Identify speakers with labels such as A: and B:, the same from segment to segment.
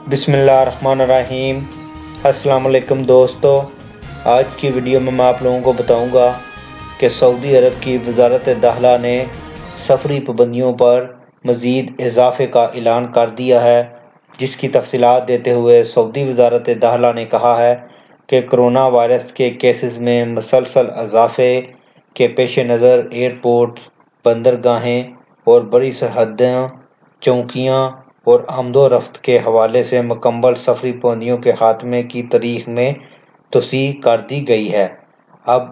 A: بسم اللہ الرحمن الرحیم۔ السلام علیکم دوستو، آج کی ویڈیو میں آپ لوگوں کو بتاؤں گا کہ سعودی عرب کی وزارت داخلہ نے سفری پابندیوں پر مزید اضافے کا اعلان کر دیا ہے، جس کی تفصیلات دیتے ہوئے سعودی وزارت داخلہ نے کہا ہے کہ کرونا وائرس کے کیسز میں مسلسل اضافے کے پیش نظر ایئرپورٹ، بندرگاہیں اور بڑی سرحدیں، چوکیاں اور آمد و رفت کے حوالے سے مکمل سفری پابندیوں کے خاتمے کی تاریخ میں توسیع کر دی گئی ہے۔ اب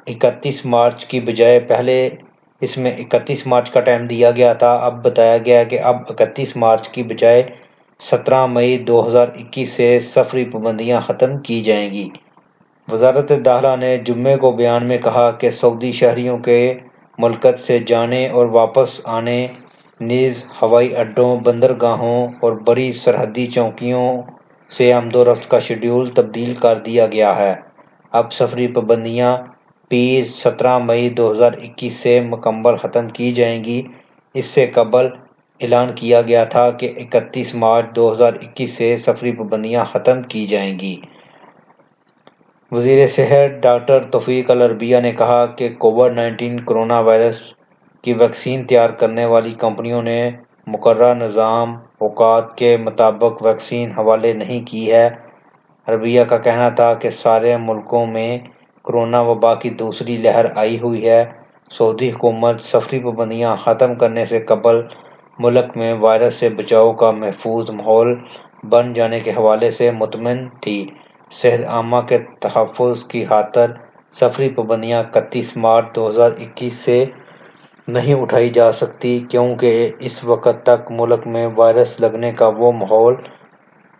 A: 31 مارچ کی بجائے پہلے اس میں 31 مارچ کا ٹائم دیا گیا تھا، اب بتایا گیا کہ اب 31 مارچ کی بجائے 17 مئی 2021 سے سفری پابندیاں ختم کی جائیں گی۔ وزارت داخلہ نے جمعے کو بیان میں کہا کہ سعودی شہریوں کے ملکت سے جانے اور واپس آنے، نیز ہوائی اڈوں، بندرگاہوں اور بڑی سرحدی چوکیوں سے آمد و رفت کا شیڈول تبدیل کر دیا گیا ہے۔ اب سفری پابندیاں پیر 17 مئی 2021 سے مکمل ختم کی جائیں گی۔ اس سے قبل اعلان کیا گیا تھا کہ 31 مارچ 2021 سے سفری پابندیاں ختم کی جائیں گی۔ وزیر صحت ڈاکٹر توفیق العربیہ نے کہا کہ کووڈ-19 کرونا وائرس کی ویکسین تیار کرنے والی کمپنیوں نے مقررہ نظام اوقات کے مطابق ویکسین حوالے نہیں کی ہے۔ عربیہ کا کہنا تھا کہ سارے ملکوں میں کرونا وبا کی دوسری لہر آئی ہوئی ہے۔ سعودی حکومت سفری پابندیاں ختم کرنے سے قبل ملک میں وائرس سے بچاؤ کا محفوظ ماحول بن جانے کے حوالے سے مطمئن تھی۔ صحت عامہ کے تحفظ کی خاطر سفری پابندیاں 31 مارچ 2021 سے نہیں اٹھائی جا سکتی، کیونکہ اس وقت تک ملک میں وائرس لگنے کا وہ ماحول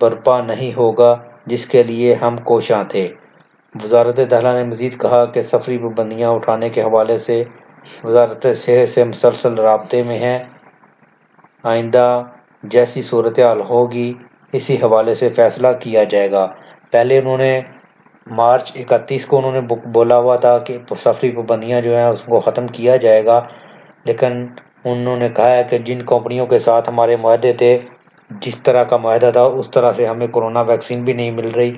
A: برپا نہیں ہوگا جس کے لیے ہم کوشاں تھے۔ وزارت داخلہ نے مزید کہا کہ سفری پابندیاں اٹھانے کے حوالے سے وزارت صحت سے مسلسل رابطے میں ہے۔ آئندہ جیسی صورتحال ہوگی، اسی حوالے سے فیصلہ کیا جائے گا۔ پہلے انہوں نے مارچ 31 کو بولا ہوا تھا کہ سفری پابندیاں جو ہیں اس کو ختم کیا جائے گا، لیکن انہوں نے کہا ہے کہ جن کمپنیوں کے ساتھ ہمارے معاہدے تھے، جس طرح کا معاہدہ تھا اس طرح سے ہمیں کرونا ویکسین بھی نہیں مل رہی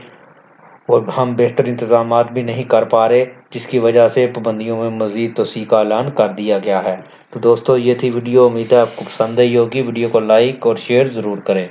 A: اور ہم بہتر انتظامات بھی نہیں کر پا رہے، جس کی وجہ سے پابندیوں میں مزید توسیع کا اعلان کر دیا گیا ہے۔ تو دوستو، یہ تھی ویڈیو، امید ہے آپ کو پسند آئی ہوگی۔ ویڈیو کو لائک اور شیئر ضرور کریں۔